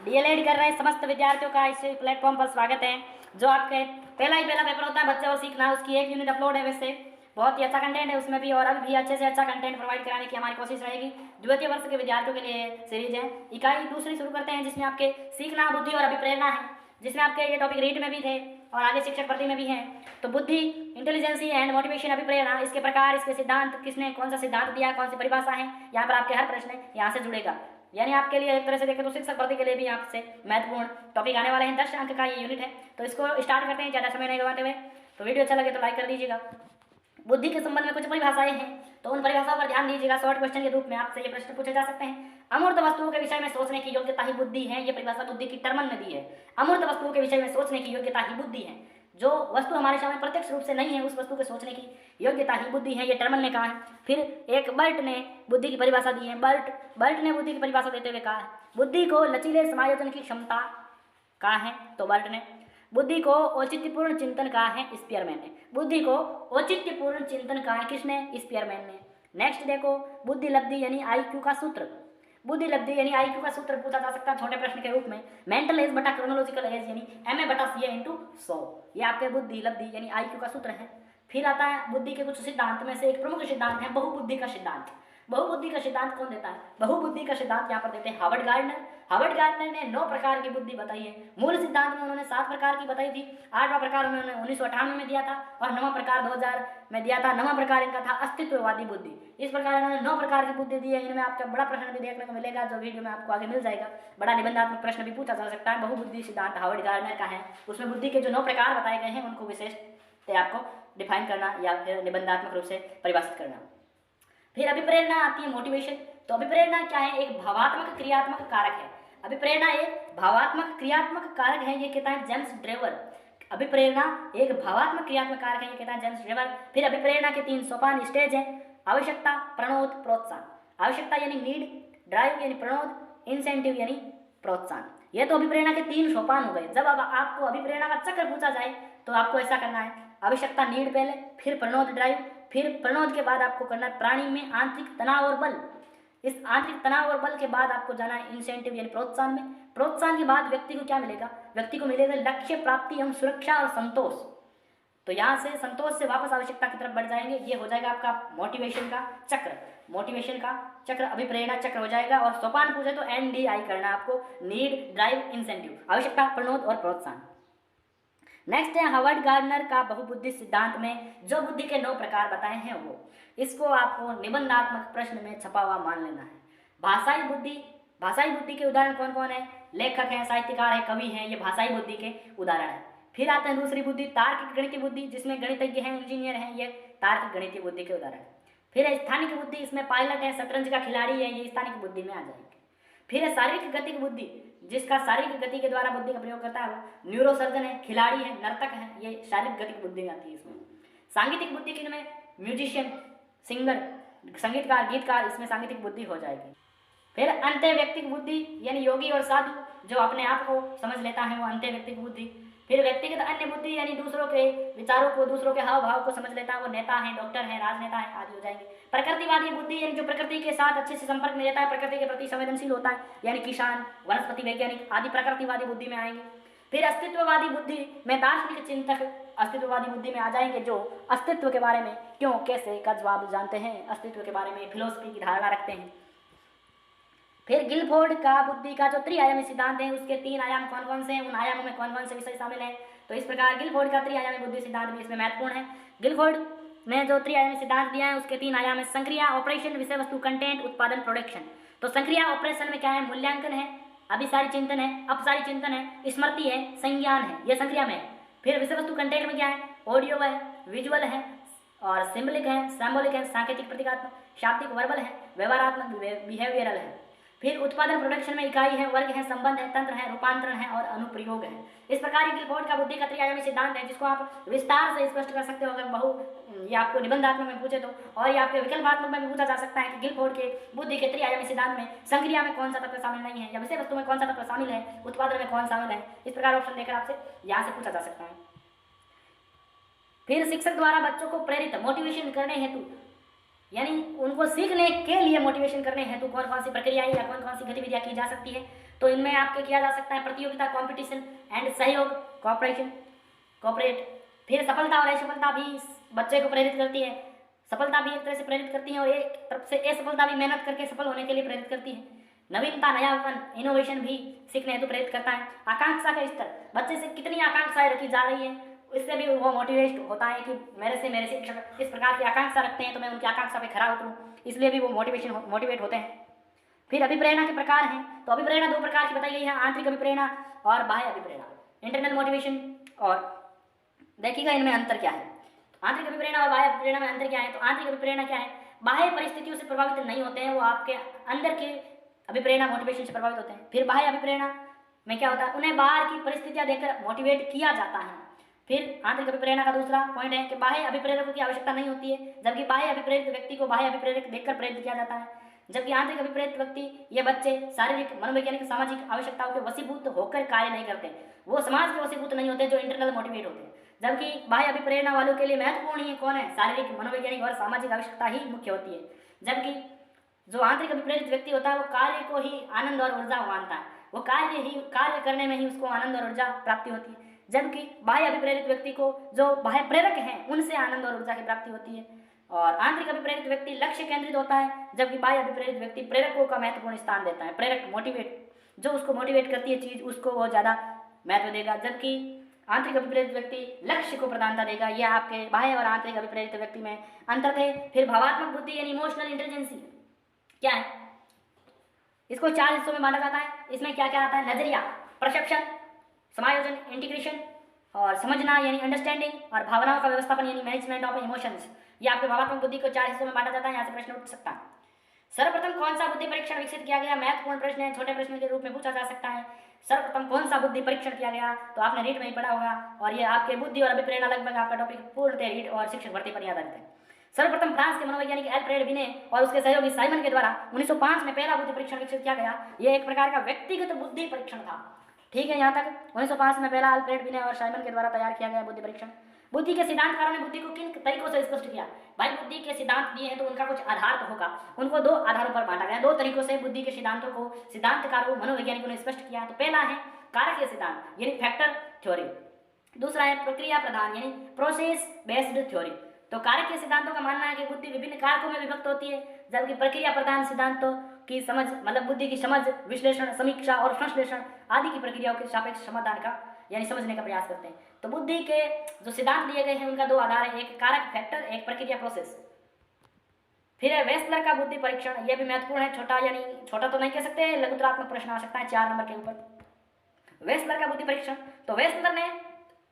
DElEd कर रहे समस्त विद्यार्थियों का इस प्लेटफॉर्म पर स्वागत है। जो आपके पहला पेपर होता है बच्चे और सीखना, उसकी एक यूनिट अपलोड है। वैसे बहुत ही अच्छा कंटेंट है उसमें भी, और अभी भी अच्छे से अच्छा कंटेंट प्रोवाइड कराने की हमारी कोशिश रहेगी। द्वितीय वर्ष के विद्यार्थियों के लिए सीरीज है। इकाई दूसरी शुरू करते हैं, जिसमें आपके सीखना, बुद्धि और अभिप्रेरणा है, जिसमें आपके ये टॉपिक रीट में भी थे और आगे शिक्षक भर्ती में भी है। तो बुद्धि, इंटेलिजेंसी एंड मोटिवेशन, अभिप्रेरणा, इसके प्रकार, इसके सिद्धांत, किसने कौन सा सिद्धांत दिया, कौन सी परिभाषा है, यहाँ पर आपके हर प्रश्न यहाँ से जुड़ेगा। यानी आपके लिए एक तरह से देखें तो शिक्षक भर्ती के लिए भी आपसे महत्वपूर्ण टॉपिक आने वाले हैं। 10 अंक का ये यूनिट है, तो इसको स्टार्ट करते हैं ज़्यादा समय नहीं गवाते हुए। तो वीडियो अच्छा लगे तो लाइक कर दीजिएगा। बुद्धि के संबंध में कुछ परिभाषाएं हैं, तो उन परिभाषाओं पर ध्यान दीजिएगा। शॉर्ट क्वेश्चन के रूप में आपसे ये प्रश्न पूछे जा सकते हैं। अमूर्त वस्तुओं के विषय में सोचने की योग्यता ही बुद्धि है। ये परिभाषा बुद्धि की टर्मन ने दी है। अमूर्त वस्तुओं के विषय में सोचने की योग्यता ही बुद्धि है। जो वस्तु हमारे सामने प्रत्यक्ष रूप से नहीं है, उस वस्तु के सोचने की योग्यता ही बुद्धि है, ये टर्मन ने कहा है। फिर एक बर्ट ने बुद्धि की परिभाषा दी है। बर्ट ने बुद्धि की परिभाषा देते हुए कहा है, बुद्धि को लचीले समायोजन की क्षमता कहा है। तो बर्ट ने बुद्धि को औचित्यपूर्ण चिंतन कहा है, स्पीयरमैन ने। बुद्धि को औचित्यपूर्ण चिंतन कहा है, किसने? स्पीयरमैन ने। नेक्स्ट देखो, बुद्धि लब्धि यानी आईक्यू का सूत्र। बुद्धि लब्धि यानी आईक्यू का सूत्र पूछा जा सकता है छोटे प्रश्न के रूप में। मेंटल एज बटा क्रोनोलॉजिकल एज यानी MA/CA × 100, ये आपके बुद्धि लब्धि यानी आईक्यू का सूत्र है। फिर आता है बुद्धि के कुछ सिद्धांत में से एक प्रमुख सिद्धांत है बहुबुद्धि का सिद्धांत। बहुबुद्धि का सिद्धांत कौन देता है? बहुबुद्धि का सिद्धांत यहाँ पर देते हैं हार्वर्ड गार्डनर। हार्वर्ड गार्डनर ने 9 प्रकार की बुद्धि बताई है। मूल सिद्धांत में उन्होंने 7 प्रकार की बताई थी। 8वां प्रकार उन्होंने 1998 में दिया था और 9वां प्रकार 2000 में दिया था। 9वां प्रकार इनका था अस्तित्ववादी बुद्धि। इस प्रकार इन्होंने 9 प्रकार की बुद्धि दी है। इनमें आपका बड़ा प्रश्न भी देखने को मिलेगा, जो वीडियो में आपको आगे मिल जाएगा। बड़ा निबंधात्मक प्रश्न भी पूछा जा सकता है। बहुबुद्धि सिद्धांत हार्वर्ड गार्डनर का है। उसमें बुद्धि के जो 9 प्रकार बताए गए हैं, उनको विशेष आपको डिफाइन करना या फिर निबंधात्मक रूप से परिभाषित करना। फिर अभिप्रेरणा आती है, मोटिवेशन। तो अभिप्रेरणा क्या है? एक भावात्मक क्रियात्मक कारक है। अभिप्रेरणा एक भावात्मक क्रियात्मक कारक है, ये कहता है जेम्स ड्रेवर। अभिप्रेरणा एक भावात्मक क्रियात्मक कारक है, ये कहता है जेम्स ड्रेवर। फिर अभिप्रेरणा के 3 सोपान स्टेज है, आवश्यकता, प्रणोद, प्रोत्साहन। आवश्यकता यानी नीड, ड्राइव यानी प्रणोद, इंसेंटिव यानी प्रोत्साहन। ये तो अभिप्रेरणा के 3 सोपान हो गए। जब अब आपको अभिप्रेरणा का चक्र पूछा जाए तो आपको ऐसा करना है, आवश्यकता नीड पहले, फिर प्रणोद ड्राइव, फिर प्रणोद के बाद आपको करना है प्राणी में आंतरिक तनाव और बल। इस आंतरिक तनाव और बल के बाद आपको जाना है इंसेंटिव यानी प्रोत्साहन में। प्रोत्साहन के बाद व्यक्ति को क्या मिलेगा? व्यक्ति को मिलेगा लक्ष्य प्राप्ति एवं सुरक्षा और संतोष। तो यहाँ से संतोष से वापस आवश्यकता की तरफ बढ़ जाएंगे। ये हो जाएगा आपका मोटिवेशन का चक्र। मोटिवेशन का चक्र अभिप्रेरणा चक्र हो जाएगा। और सोपान पूछे तो NDI करना आपको, नीड, ड्राइव, इंसेंटिव, आवश्यकता, प्रणोद और प्रोत्साहन। नेक्स्ट है हार्वर्ड गार्डनर का बहुबुद्धि सिद्धांत में जो बुद्धि के 9 प्रकार बताए हैं, वो इसको आपको निबंधात्मक प्रश्न में छपा हुआ मान लेना है। भाषाई बुद्धि, भाषाई बुद्धि के उदाहरण कौन कौन है? लेखक हैं, साहित्यकार है, कवि हैं, ये भाषाई बुद्धि के उदाहरण है। फिर आता है दूसरी बुद्धि, तार्किक गणितीय बुद्धि, जिसमें गणितज्ञ हैं, इंजीनियर हैं, ये तार्किक गणितीय बुद्धि के उदाहरण। फिर है स्थानिक बुद्धि, इसमें पायलट है, शतरंज का खिलाड़ी है, ये स्थानिक बुद्धि में आ जाएंगे। फिर है शारीरिक गतिक बुद्धि, जिसका शारीरिक गति के द्वारा बुद्धि का प्रयोग करता है वो न्यूरोसर्जन है, खिलाड़ी है, नर्तक है, ये शारीरिक गतिक बुद्धि में आती है। इसमें सांगीतिक बुद्धि किनमें? म्यूजिशियन, सिंगर, संगीतकार, गीतकार, इसमें सांगीतिक बुद्धि हो जाएगी। फिर अंत्य व्यक्तिक बुद्धि यानी योगी और साधु जो अपने आप को समझ लेता है, वो अंत्य व्यक्तिक बुद्धि। फिर व्यक्तिगत अन्य बुद्धि यानी दूसरों के विचारों को, दूसरों के हाव भाव को समझ लेता है, वो नेता है, डॉक्टर है, राजनेता है आदि हो जाएंगे। प्रकृतिवादी बुद्धि यानी जो प्रकृति के साथ अच्छे से संपर्क में रहता है, प्रकृति के प्रति संवेदनशील होता है, यानी किसान, वनस्पति वैज्ञानिक आदि प्रकृतिवादी बुद्धि में आएंगे। फिर अस्तित्ववादी बुद्धि में दार्शनिक चिंतक अस्तित्ववादी बुद्धि में आ जाएंगे, जो अस्तित्व के बारे में क्यों कैसे का जवाब जानते हैं, अस्तित्व के बारे में फिलोसफी की धारणा रखते हैं। फिर गिलफोर्ड का बुद्धि का जो त्रिआयामी सिद्धांत है, उसके 3 आयाम कौन कौन से हैं, उन आयामों में कौन कौन से विषय शामिल हैं। तो इस प्रकार गिलफोर्ड का त्रिआयामी बुद्धि सिद्धांत भी इसमें महत्वपूर्ण है। गिलफोर्ड ने जो त्रिआयामी सिद्धांत दिया है, उसके 3 आयाम है, संक्रिया, ऑपरेशन, विषय वस्तु, कंटेंट, उत्पादन, प्रोडक्शन। तो संक्रिया ऑपरेशन में क्या है? मूल्यांकन है, अभिसारी चिंतन है, अपसारी चिंतन है, स्मृति है, संज्ञान है, ये संक्रिया में है। फिर विषय वस्तु कंटेंट में क्या है? ऑडियो है, विजुअल है और सिंबलिक है, सांकेतिक प्रतीकात्मक, शाब्दिक वर्बल है, व्यवहारात्मक बिहेवियरल है। फिर उत्पादन प्रोडक्शन में इकाई है, वर्ग है, संबंध है, तंत्र है, रूपांतरण है और अनुप्रयोग है। इस प्रकार गिलफोर्ड का बुद्धि का त्रिआयामी सिद्धांत है, जिसको आप विस्तार से स्पष्ट कर सकते हो अगर ये आपको निबंधात्मक में पूछे तो, और ये आपके विकल्पात्मक में भी पूछा जा सकता है कि गिलफोर्ड के बुद्धि के त्रिआयामी सिद्धांत में संक्रिया में कौन सा तत्व शामिल नहीं है, या विषय वस्तु में कौन सा तत्व शामिल है, उत्पादन में कौन शामिल है। इस प्रकार ऑप्शन देकर आपसे यहाँ से पूछा जा सकता है। फिर शिक्षक द्वारा बच्चों को प्रेरित मोटिवेशन करने हेतु, यानी उनको सीखने के लिए मोटिवेशन करने हेतु कौन कौन सी प्रक्रियाएं या कौन कौन सी गतिविधियां की जा सकती है। तो इनमें आपके किया जा सकता है प्रतियोगिता, कंपटीशन एंड सहयोग, कोऑपरेट। फिर सफलता और असफलता भी बच्चे को प्रेरित करती है। सफलता भी एक तरह से प्रेरित करती है और एक तरफ से असफलता भी मेहनत करके सफल होने के लिए प्रेरित करती है। नवीनता, नयापन, इनोवेशन भी सीखने हेतु प्रेरित करता है। आकांक्षा का स्तर, बच्चे से कितनी आकांक्षाएं रखी जा रही है, इससे भी वो मोटिवेट होता है कि मेरे शिक्षक इस प्रकार की आकांक्षा रखते हैं तो मैं उनकी आकांक्षा पे खरा उतरूँ, इसलिए भी वो मोटिवेट होते हैं। फिर अभिप्रेरणा के प्रकार हैं, तो अभिप्रेरणा दो प्रकार की बताई गई है, आंतरिक अभिप्रेरणा और बाह्य अभिप्रेरणा, इंटरनल मोटिवेशन। और देखिएगा इनमें अंतर क्या है, आंतरिक अभिप्रेरणा और बाह्य अभिप्रेरणा में अंतर क्या है। तो आंतरिक अभिप्रेरणा क्या है, बाह्य परिस्थितियों से प्रभावित नहीं होते हैं, वो आपके अंदर के अभिप्रेरणा मोटिवेशन से प्रभावित होते हैं। फिर बाह्य अभिप्रेरणा में क्या होता है, उन्हें बाहर की परिस्थितियां देखकर मोटिवेट किया जाता है। फिर आंतरिक अभिप्रेरणा का दूसरा पॉइंट है कि बाह्य अभिप्रेरकों की आवश्यकता नहीं होती है, जबकि बाह्य अभिप्रेरित व्यक्ति को बाह्य अभिप्रेरक देखकर प्रेरित किया जाता है। जबकि आंतरिक अभिप्रेरित व्यक्ति, ये बच्चे शारीरिक, मनोवैज्ञानिक, सामाजिक आवश्यकताओं के वशीभूत होकर कार्य नहीं करते, वो समाज के वशीभूत नहीं होते जो इंटरनल मोटिवेट होते हैं। जबकि बाह्य अभिप्रेरणा वालों के लिए महत्वपूर्ण ही कौन है, शारीरिक, मनोवैज्ञानिक और सामाजिक आवश्यकता ही मुख्य होती है। जबकि जो आंतरिक अभिप्रेरित व्यक्ति होता है वो कार्य को ही आनंद और ऊर्जा मानता है, वो कार्य करने में ही उसको आनंद और ऊर्जा प्राप्ति होती है। जबकि बाह्य अभिप्रेरित व्यक्ति को जो बाह्य प्रेरक हैं उनसे आनंद और ऊर्जा की प्राप्ति होती है। और आंतरिक अभिप्रेरित व्यक्ति लक्ष्य केंद्रित होता है, जबकि बाह्य अभिप्रेरित व्यक्ति प्रेरकों का महत्वपूर्ण स्थान देता है। प्रेरक, मोटिवेट, जो उसको मोटिवेट करती है चीज, उसको वो ज्यादा महत्व देगा, जबकि आंतरिक अभिप्रेरित व्यक्ति लक्ष्य को प्रधानता देगा। यह आपके बाह्य और आंतरिक अभिप्रेरित व्यक्ति में अंतर थे। फिर भावात्मक बुद्धि यानी इमोशनल इंटेलिजेंसी क्या है, इसको 4 हिस्सों में बांटा जाता है। इसमें क्या क्या आता है, नजरिया, परसेप्शन, समायोजन, इंटीग्रेशन और समझना यानी अंडरस्टैंडिंग, और भावनाओं का व्यवस्थापन यानी मैनेजमेंट ऑफ इमोशंस। ये आपके भावात्मक बुद्धि को 4 हिस्सों में बांटा जाता है। यहाँ से प्रश्न उठ सकता है, सर्वप्रथम कौन सा बुद्धि परीक्षण विकसित किया गया, महत्वपूर्ण प्रश्न है, छोटे प्रश्न के रूप में पूछा जा सकता है। सर्वप्रथम कौन सा बुद्धि परीक्षण किया गया, तो आपने रीट में ही पढ़ा होगा, और ये आपके बुद्धि और अभिप्रेरणा लगभग आपका टॉपिक पूर्णतः रीट और शिक्षक भर्ती पर आधारित है। सर्वप्रथम फ्रांस के मनोवैज्ञानिक एल्फ्रेड बिने और उसके सहयोगी साइमन के द्वारा 1905 में पहला बुद्धि परीक्षण विकसित किया गया। यह एक प्रकार का व्यक्तिगत बुद्धि परीक्षण था। ठीक है, यहाँ तक 1905 में पहला एल्फ्रेड बिने और साइमन के द्वारा तैयार किया गया बुद्धि परीक्षण। बुद्धि के सिद्धांतकारों ने बुद्धि को किन तरीकों से स्पष्ट किया, भाई बुद्धि के सिद्धांत दिए हैं तो उनका कुछ आधार तो होगा, उनको 2 आधारों पर बांटा गया। 2 तरीकों से बुद्धि के सिद्धांतों को सिद्धांतकारों, मनोवैज्ञानिकों ने स्पष्ट किया। तो पहला है कारक सिद्धांत यानी फैक्टर थ्योरी, दूसरा है प्रक्रिया प्रधान यानी प्रोसेस बेस्ड थ्योरी। तो कारक के सिद्धांतों का मानना है कि बुद्धि विभिन्न कारकों में विभक्त होती है, जबकि प्रक्रिया प्रधान सिद्धांतों की समझ मतलब बुद्धि की समझ, विश्लेषण, समीक्षा और संश्लेषण आदि की प्रक्रियाओं के सापेक्ष समाधान का यानी समझने का प्रयास करते हैं। तो बुद्धि के जो सिद्धांत दिए गए हैं उनका 2 आधार है, एक कारक फैक्टर, एक प्रक्रिया प्रोसेस। फिर है वेस्लर का बुद्धि परीक्षण, यह भी महत्वपूर्ण है, छोटा यानी छोटा तो नहीं कह सकते, लघुतरात्मक प्रश्न आ सकता है 4 नंबर के ऊपर। वेस्लर का बुद्धि परीक्षण, तो वेस्लर ने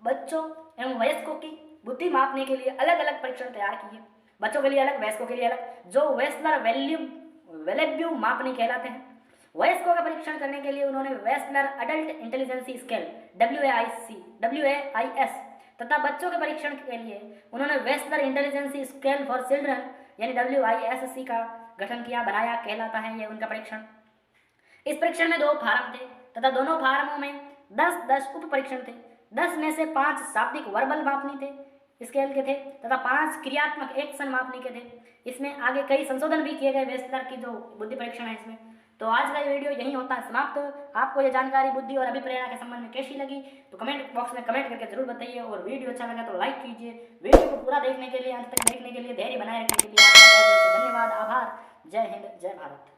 बच्चों एवं वयस्कों की बुद्धि मापने के लिए अलग अलग परीक्षण तैयार किए, बच्चों के लिए अलग, वयस्कों के लिए अलग, जो वेस्लर वेलेब्यू मापनी कहलाते हैं। वयस्कों का परीक्षण करने के लिए उन्होंने Wechsler adult intelligence scale WAIS तथा बच्चों के परीक्षण के लिए उन्होंने Wechsler intelligence scale for children यानी WISC का गठन किया, बनाया कहलाता है ये उनका परीक्षण। इस परीक्षण में 2 फार्म थे तथा दोनों फार्मों में 10-10 उप परीक्षण थे। 10 में से 5 शाब्दिक वर्बल मापनी थे स्केल के थे तथा 5 क्रियात्मक एक्शन मापने के थे। इसमें आगे कई संशोधन भी किए गए वेस्लर की जो बुद्धि परीक्षण है इसमें। तो आज का ये वीडियो यही होता है समाप्त। आपको ये जानकारी बुद्धि और अभिप्रेरणा के संबंध में कैसी लगी तो कमेंट बॉक्स में कमेंट करके जरूर बताइए, और वीडियो अच्छा लगा तो लाइक कीजिए। वीडियो को पूरा देखने के लिए, अंत तक देखने के लिए, धैर्य बनाए रखने के लिए आपका धन्यवाद, आभार। जय हिंद, जय भारत।